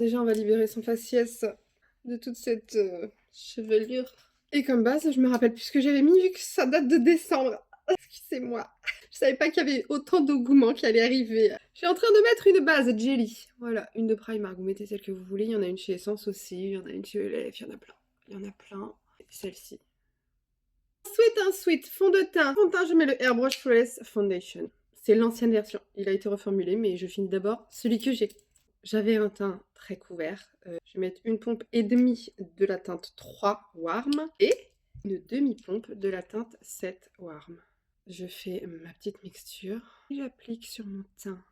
Déjà, on va libérer son faciès de toute cette chevelure. Et comme base, je me rappelle plus ce que j'avais mis vu que ça date de décembre. Excusez-moi. Je savais pas qu'il y avait autant d'auguments qui allaient arriver. Je suis en train de mettre une base jelly. Voilà, une de Primark. Vous mettez celle que vous voulez. Il y en a une chez Essence aussi. Il y en a une chez ELF. Il y en a plein. Il y en a plein. Et celle-ci. Ensuite, fond de teint. Fond de teint, je mets le Airbrush Flawless Foundation. C'est l'ancienne version. Il a été reformulé, mais je finis d'abord celui que j'ai. J'avais un teint très couvert. Je vais mettre une pompe et demie de la teinte 3 Warm et une demi-pompe de la teinte 7 Warm. Je fais ma petite mixture et j'applique sur mon teint.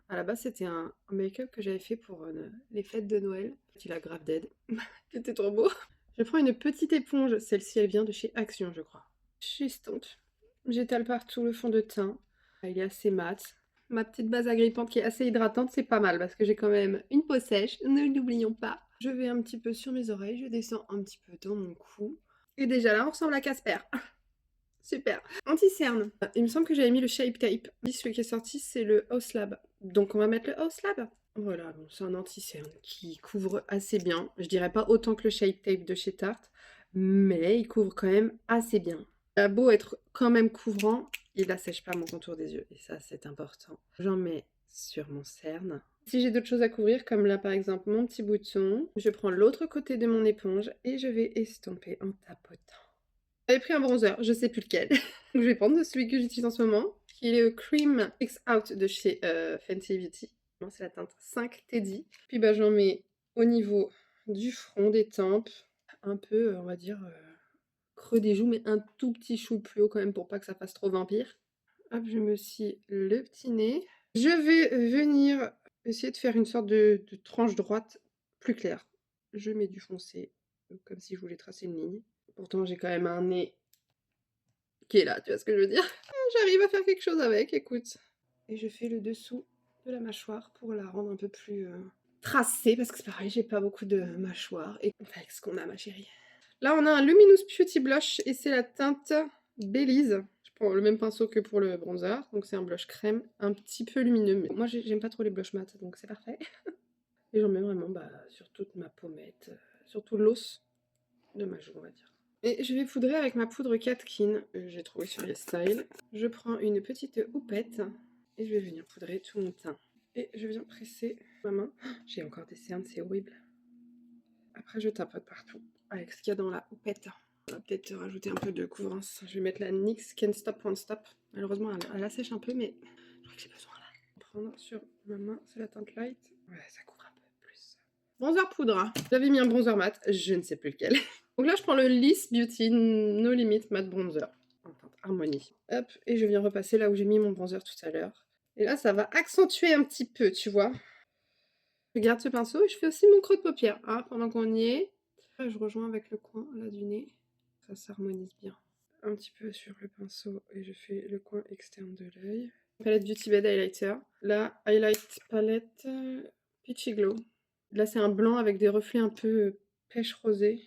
À la base, c'était un make-up que j'avais fait pour les fêtes de Noël. Il a grave dead. C'était trop beau. Je prends une petite éponge. Celle-ci, elle vient de chez Action, je crois. J'estompe. J'étale partout le fond de teint. Il est assez mat. Ma petite base agrippante qui est assez hydratante, c'est pas mal parce que j'ai quand même une peau sèche, ne l'oublions pas. Je vais un petit peu sur mes oreilles, je descends un petit peu dans mon cou. Et déjà là, on ressemble à Casper. Super. Anti-cerne. Il me semble que j'avais mis le Shape Tape. Celui qui est sorti, c'est le House Lab. Donc on va mettre le House Lab. Voilà, bon, c'est un anti-cerne qui couvre assez bien. Je dirais pas autant que le Shape Tape de chez Tarte, mais il couvre quand même assez bien. Il a beau être quand même couvrant, il assèche pas mon contour des yeux. Et ça, c'est important. J'en mets sur mon cerne. Si j'ai d'autres choses à couvrir, comme là par exemple mon petit bouton, je prends l'autre côté de mon éponge et je vais estomper en tapotant. J'avais pris un bronzer, je sais plus lequel. Je vais prendre celui que j'utilise en ce moment, qui est le Cream X Out de chez Fenty Beauty. C'est la teinte 5 Teddy. Puis bah, j'en mets au niveau du front, des tempes, un peu, on va dire, creux des joues, mais un tout petit chou plus haut quand même pour pas que ça fasse trop vampire. Hop, je me scie le petit nez. Je vais venir essayer de faire une sorte de tranche droite plus claire. Je mets du foncé, comme si je voulais tracer une ligne. Pourtant, j'ai quand même un nez qui est là, tu vois ce que je veux dire? J'arrive à faire quelque chose avec, écoute. Et je fais le dessous de la mâchoire pour la rendre un peu plus tracée, parce que c'est pareil, j'ai pas beaucoup de mâchoire. Et on fait avec ce qu'on a, ma chérie. Là, on a un Luminous Beauty Blush, et c'est la teinte Belize. Je prends le même pinceau que pour le bronzer, donc c'est un blush crème un petit peu lumineux. Mais moi, j'aime pas trop les blushs mat, donc c'est parfait. Et j'en mets vraiment sur toute ma pommette, sur tout l'os de ma joue, on va dire. Et je vais poudrer avec ma poudre Katkin, que j'ai trouvée sur les styles. Je prends une petite houppette et je vais venir poudrer tout mon teint. Et je viens presser ma main. J'ai encore des cernes, c'est horrible. Après, je tapote partout avec ce qu'il y a dans la houppette. On va peut-être rajouter un peu de couvrance. Je vais mettre la NYX Can't Stop Won't Stop. Malheureusement, elle assèche un peu, mais je crois que j'ai besoin là. Prendre sur ma main, c'est la teinte light. Ouais, ça couvre un peu plus. Bronzer poudre. J'avais mis un bronzer mat, je ne sais plus lequel. Donc là, je prends le Liss Beauty No Limit Matte Bronzer en teinte Harmonie. Hop, et je viens repasser là où j'ai mis mon bronzer tout à l'heure. Et là, ça va accentuer un petit peu, tu vois. Je garde ce pinceau et je fais aussi mon creux de paupière, hein, pendant qu'on y est. Je rejoins avec le coin là du nez. Ça s'harmonise bien. Un petit peu sur le pinceau et je fais le coin externe de l'œil. Palette Beauty Bed Highlighter. Là, Highlight Palette Peachy Glow. Là, c'est un blanc avec des reflets un peu pêche rosée.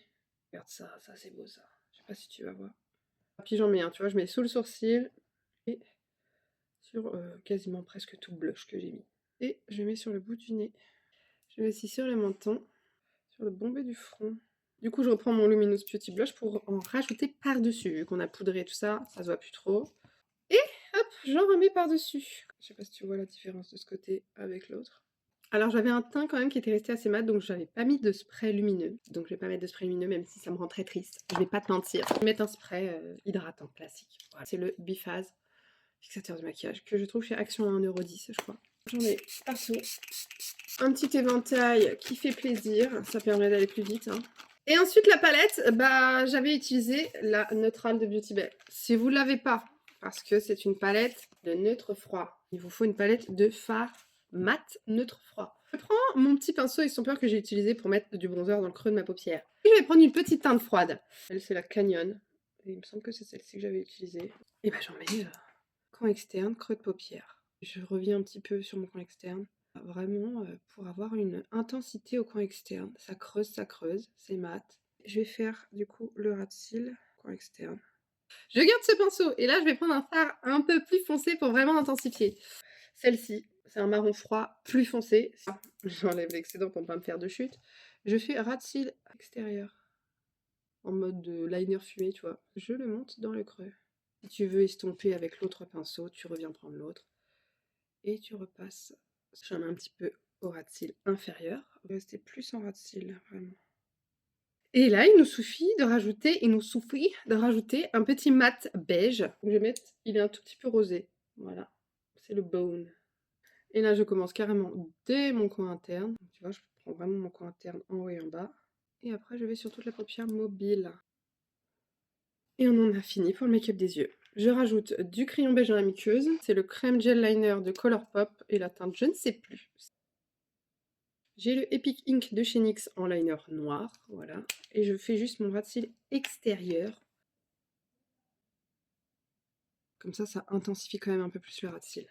Regarde ça, ça c'est beau ça. Je sais pas si tu vas voir. Puis j'en mets un, tu vois, je mets sous le sourcil et sur quasiment presque tout le blush que j'ai mis. Et je mets sur le bout du nez. Je mets aussi sur le menton, sur le bombé du front. Du coup, je reprends mon Luminous Beauty Blush pour en rajouter par-dessus. Vu qu'on a poudré tout ça, ça se voit plus trop. Et hop, j'en remets par-dessus. Je sais pas si tu vois la différence de ce côté avec l'autre. Alors j'avais un teint quand même qui était resté assez mat, donc j'avais pas mis de spray lumineux. Donc je vais pas mettre de spray lumineux, même si ça me rend très triste. Je vais pas te mentir. Je vais mettre un spray hydratant classique. Voilà. C'est le Biphase fixateur de maquillage que je trouve chez Action à 1,10 €, je crois. J'en ai partout. Un petit éventail qui fait plaisir, ça permet d'aller plus vite. Hein. Et ensuite la palette, j'avais utilisé la Neutrale de Beauty Bay. Si vous ne l'avez pas, parce que c'est une palette de neutre froid, il vous faut une palette de fard mat neutre froid. Je prends mon petit pinceau estomper que j'ai utilisé pour mettre du bronzer dans le creux de ma paupière. Et je vais prendre une petite teinte froide. Elle, c'est la Canyon. Et il me semble que c'est celle-ci que j'avais utilisée. Et j'en mets coin externe, creux de paupière. Je reviens un petit peu sur mon coin externe. Vraiment, pour avoir une intensité au coin externe. Ça creuse, c'est mat. Je vais faire du coup le ras de cils, coin externe. Je garde ce pinceau et là je vais prendre un fard un peu plus foncé pour vraiment intensifier. Celle-ci, C'est un marron froid plus foncé. J'enlève l'excédent pour ne pas me faire de chute. Je fais ras de cils extérieur. En mode liner fumé, tu vois. Je le monte dans le creux. Si tu veux estomper avec l'autre pinceau, tu reviens prendre l'autre. Et tu repasses. J'en mets un petit peu au ras de cils inférieur. Rester plus en ras de cils, vraiment. Et là, il nous suffit de rajouter un petit mat beige. Je vais mettre, il est un tout petit peu rosé. Voilà, c'est le bone. Et là, je commence carrément dès mon coin interne. Tu vois, je prends vraiment mon coin interne en haut et en bas. Et après, je vais sur toute la paupière mobile. Et on en a fini pour le make-up des yeux. Je rajoute du crayon beige dans la muqueuse. C'est le crème gel liner de Colourpop et la teinte je ne sais plus. J'ai le Epic Ink de chez NYX en liner noir, voilà. Et je fais juste mon ras de cils extérieur. Comme ça intensifie quand même un peu plus le ras de cils.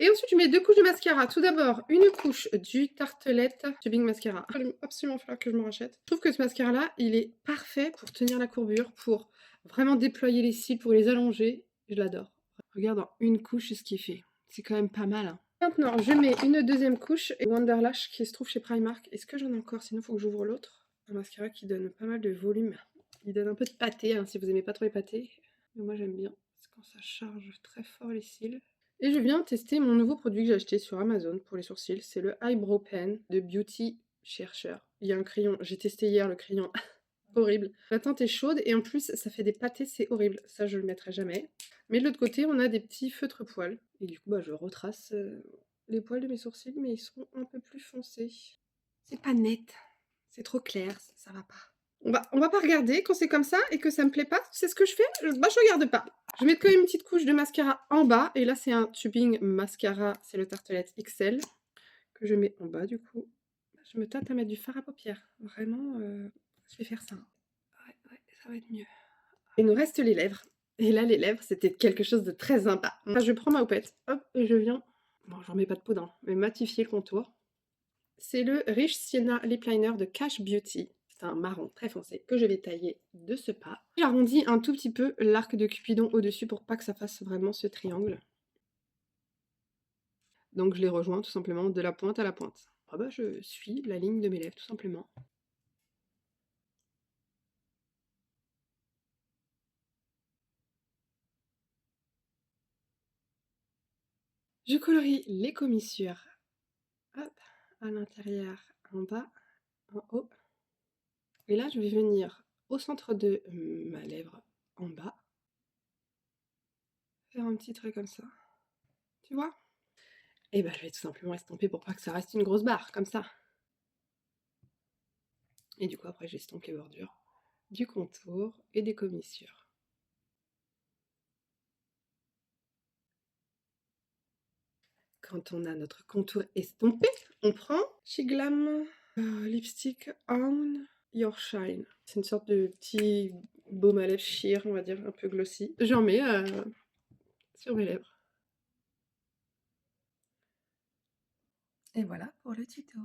Et ensuite, je mets 2 couches de mascara. Tout d'abord, une couche du Tartelette Tubing Mascara. Il va absolument falloir que je me rachète. Je trouve que ce mascara-là, il est parfait pour tenir la courbure, pour vraiment déployer les cils, pour les allonger. Je l'adore. Regarde, en une couche, ce qu'il fait. C'est quand même pas mal, hein. Maintenant, je mets une deuxième couche Wonderlash qui se trouve chez Primark. Est-ce que j'en ai encore? Sinon, il faut que j'ouvre l'autre. Un mascara qui donne pas mal de volume. Il donne un peu de pâté, hein, si vous aimez pas trop les pâtés. Mais moi, j'aime bien. C'est quand ça charge très fort les cils. Et je viens tester mon nouveau produit que j'ai acheté sur Amazon pour les sourcils. C'est le Eyebrow Pen de Beauty Chercher. Il y a un crayon. J'ai testé hier le crayon. Horrible. La teinte est chaude et en plus ça fait des pâtés, c'est horrible. Ça je le mettrai jamais. Mais de l'autre côté on a des petits feutres poils. Et du coup je retrace les poils de mes sourcils mais ils seront un peu plus foncés. C'est pas net. C'est trop clair, ça va pas. On va pas regarder quand c'est comme ça et que ça me plaît pas. C'est ce que je fais. Je regarde pas. Je mets quand même une petite couche de mascara en bas. Et là c'est un tubing mascara. C'est le Tartelette XL que je mets en bas du coup. Je me tâte à mettre du fard à paupières. Vraiment... je vais faire ça. Ouais, ça va être mieux. Il nous reste les lèvres. Et là, les lèvres, c'était quelque chose de très sympa. Je prends ma houppette, hop, et je viens... Bon, j'en mets pas de poudre, mais matifier le contour. C'est le Rich Sienna Lip Liner de Cash Beauty. C'est un marron très foncé que je vais tailler de ce pas. J'arrondis un tout petit peu l'arc de Cupidon au-dessus pour pas que ça fasse vraiment ce triangle. Donc je les rejoins tout simplement de la pointe à la pointe. Je suis la ligne de mes lèvres tout simplement. Je colorie les commissures, hop, à l'intérieur, en bas, en haut. Et là, je vais venir au centre de ma lèvre, en bas, faire un petit trait comme ça. Tu vois? Et je vais tout simplement estomper pour pas que ça reste une grosse barre, comme ça. Et du coup, après, j'estompe les bordures du contour et des commissures. Quand on a notre contour estompé, on prend chez Glam Lipstick On Your Shine. C'est une sorte de petit baume à lèvres sheer, on va dire, un peu glossy. J'en mets sur mes lèvres. Et voilà pour le tuto.